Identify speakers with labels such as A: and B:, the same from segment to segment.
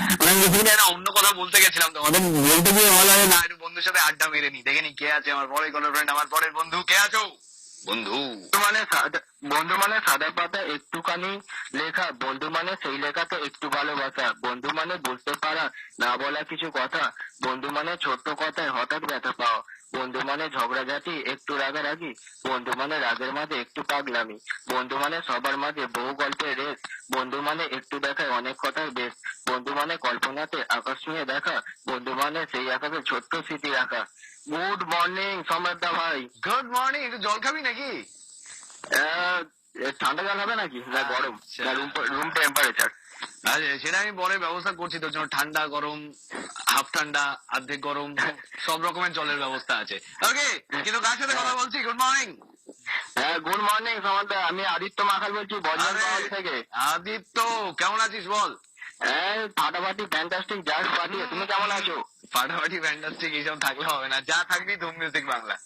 A: আমি একটা অন্য কথা বলতে গেছিলাম, তোমাদের বলতে গিয়ে ভালো লাগে না, একটু বন্ধুর সাথে আড্ডা মেরে নি, দেখে নি কে আছে আমার পরের গার্লফ্রেন্ড, আমার পরের বন্ধু কে আছো বন্ধু।
B: মানে বন্ধু মানে সাদা পাতা একটুখানি লেখা, বন্ধু মানে সেই লেখাতে একটু ভালোবাসা, বন্ধু মানে বুঝতে পারা না বলা কিছু কথা, বন্ধু মানে ছোট্ট কথায় হঠাৎ ব্যথা পাওয়া, বন্ধু মানে ঝগড়াঝাটি একটু রাগারাগি, বন্ধু মানে রাগের মাঝে একটু পাগলামি, বন্ধু মানে সবার মাঝে বহু গল্পের রেস, বন্ধু মানে একটু দেখায় অনেক কথার বেশ, বন্ধু মানে কল্পনাতে আকাশ ছুঁয়ে দেখা, বন্ধু মানে সেই আকাশে ছোট্ট স্মৃতি রাখা। গুড মর্নিং সমর্দা ভাই।
A: গুড মর্নিং, একটু জল খাবি নাকি?
B: ঠান্ডা জল হবে নাকি না গরম? না রুম টেম্পারেচার?
A: আচ্ছা, সেটা আমি পরে ব্যবস্থা করছি তোর জন্য, ঠান্ডা গরম, হাফ ঠান্ডা, অর্ধেক গরম, সব রকমের জলের ব্যবস্থা আছে। ওকে, কিন্তু কার সাথে কথা বলছি? Good morning.
B: হ্যাঁ গুড মর্নিং সমর্দা, আমি আদিত্য মাখাল বলছি বজবজ বাঙালি থেকে।
A: আদিত্য, কেমন আছিস বল?
B: হ্যাঁ ফাটাফাটি ফ্যান্টাস্টিক জাস্ট ফাটিয়ে, তুমি কেমন আছো?
A: ফাটাফাটি ফ্যান্টাস্টিক এইসব থাকলে হবে না, যা থাকবি ধুম মিউজিক বাংলা।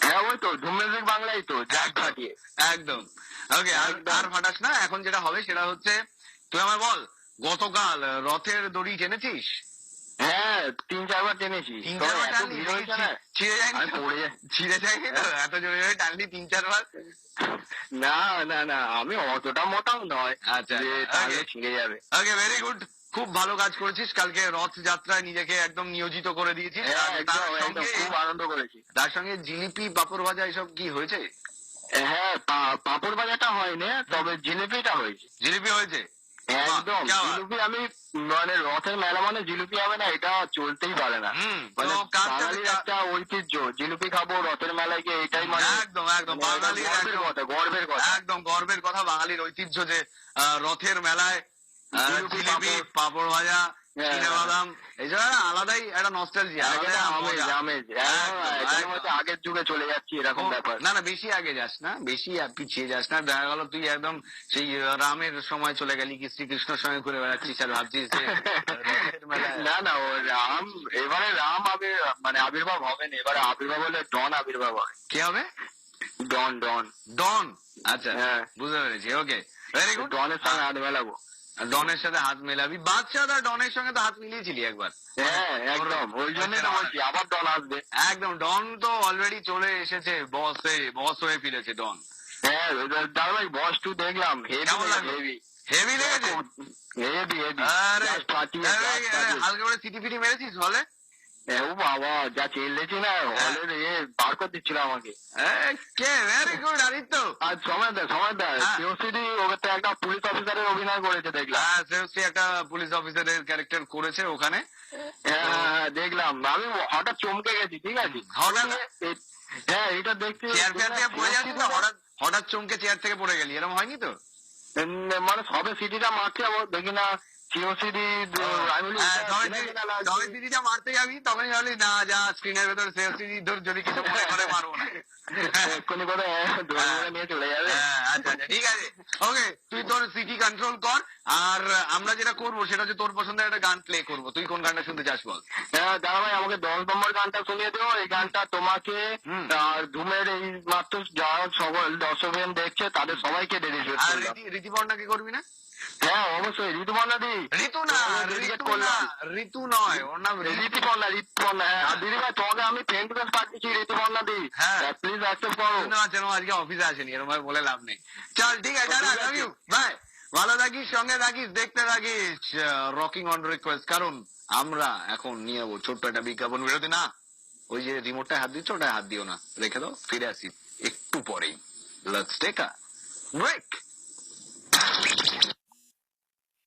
B: হ্যাঁ ওই তো ধুম মিউজিক বাংলাই তো জাস্ট ফাটিয়ে।
A: একদম। ওকে, আর ফাটাস না, এখন যেটা হবে সেটা হচ্ছে তুই আমায় বল, গতকাল রথের দড়ি টেনেছিস?
B: হ্যাঁ 3-4 বার টেনেছি।
A: 3-4 বার টানলি? ছিঁড়ে যায়নি? ছিঁড়ে যায়নি তো? এত জোরে জোরে টানলি 3-4 বার?
B: না না না, আমি অতটা মোটাও নয়
A: আচ্ছা,
B: যে তাহলে ছিঁড়ে যাবে।
A: ওকে, ভেরি গুড, খুব ভালো কাজ করেছিস, কালকে রথ যাত্রায় নিজেকে একদম নিয়োজিত করে দিয়েছিস।
B: খুব আনন্দ করেছি।
A: তার সঙ্গে জিলিপি, পাপড় ভাজা এসব কি হয়েছে?
B: হ্যাঁ পাঁপড় ভাজাটা হয়নি, তবে জিলিপিটা হয়েছে।
A: জিলিপি হয়েছে?
B: একদম জিলিপি। আমি মানে রথের মেলা মানে জিলিপি হবে না, এটা চলতেই পারে না। মানে বাঙালির একটা ঐতিহ্য, জিলিপি খাবো রথের মেলায় গিয়ে, এটাই মানে
A: একদম একদম বাঙালির
B: গর্বের কথা।
A: একদম গর্বের কথা, বাঙালির ঐতিহ্য যে রথের মেলায় জিলিপি, পাপড় ভাজা, বাদাম, এইসব আলাদাই একটা নস্টালজিয়া,
B: আগের যুগে চলে যাচ্ছি এরকম ব্যাপার।
A: না না, বেশি আগে যাস না, বেশি পিছিয়ে যাস না, দেখা গেল তুই একদম সেই রামের সময় চলে গেলি, কি শ্রীকৃষ্ণের সঙ্গে ঘুরে বেড়াচ্ছিস আর ভাবছিস যে
B: না না, ও রাম, এবারে রাম মানে আবির্ভাব হবে না, এবারে আবির্ভাব হলে ডন আবির্ভাব হবে।
A: কি হবে?
B: ডন ডন
A: ডন। আচ্ছা, বুঝতে পেরেছি। ওকে, ভেরি গুড।
B: ডনের সঙ্গে হাত মেলাবো।
A: ডনের সাথে হাত মেলাবি? বাদশাহ আর ডনের সঙ্গে তো হাত মিলিয়েছিলি একবার।
B: হ্যাঁ একদম, ওই জন্যই তো বলছি আবার ডন আসবে।
A: একদম, ডন তো অলরেডি চলে এসেছে, বস হয়ে ফিরেছে ডন।
B: হ্যাঁ দাদা ভাই বস 2 দেখলাম, হেভি
A: হেভি লেগেছে।
B: Heavy heavy.
A: হালকা করে সিটি ফিটি মেরেছিস হলে?
B: ও বাবা যা চেল্লেছি না হলে রে, বার করে দিচ্ছিল আমাকে।
A: কে? Very good Aditya.
B: আর সময় দা সিওসিডি ওকে একটা পুলিশ অফিসারের অভিনয় করেছে দেখলাম।
A: হ্যাঁ, সিওসি একটা পুলিশ অফিসারের ক্যারেক্টার করেছে ওখানে।
B: হ্যাঁ দেখলাম, আমি হঠাৎ চমকে গেছি। ঠিক আছে, হ্যাঁ এটা দেখতে
A: চেয়ার থেকে পড়ে যাচ্ছিস না, হঠাৎ চমকে চেয়ার থেকে পড়ে গেলি, এরকম হয়নি তো?
B: মানে সবে সিটিটা মারছে দেখি না সিওসিডি,
A: তবে সিটিটা মারতে যাবি তখনই হলি না, যা স্ক্রিনের ভেতর সিওসিডি ধর, যদি কিছু মনে করে মারবো না
B: এক্ষুনি করে নিয়ে চলে যাবে।
A: আচ্ছা আচ্ছা, ঠিক আছে। ওকে, তুই তোর সিটি কন্ট্রোল কর, আর আমরা যেটা করবো সেটা হচ্ছে তোর পছন্দের একটা গান প্লে করবো। তুই কোন গানটা শুনতে চাস বল?
B: হ্যাঁ দাদা ভাই আমাকে 10 নম্বর গানটা শুনিয়ে দেবো। এই গানটা তোমাকে আর ধুমের এই মাত্র যারা সকল দর্শক দেখছে তাদের সবাইকে ডেডিকেট
A: আর ঋতুপর্ণাকে করবি না?
B: হ্যাঁ অবশ্যই, ঋতুপর্ণা দি।
A: ঋতু না, ঋতু নয়, ওর নাম
B: ঋতুপর্ণা। হ্যাঁ দিদি ভাই তোমাকে আমি ফ্রেন্ড রিকোয়েস্ট পাঠিয়েছি ঋতুপর্ণা দি, হ্যাঁ প্লিজ অ্যাকসেপ্ট করো।
A: আজকে অফিসে আসেনি, এরকম ভাবে বলে লাভ নেই। চল ঠিক আছে, লাভ ইউ, বাই। ভালো থাকিস, সঙ্গে থাকিস, দেখতে থাকিস রকিং অন রিকোয়েস্ট, কারণ আমরা এখন নিয়ে যাবো ছোট্ট একটা বিজ্ঞাপন বিরতি। না, ওই যে রিমোটটা হাত দিচ্ছ ওটায় হাত দিও না, রেখে দাও, ফিরে আসি একটু পরেই। Let's take a break.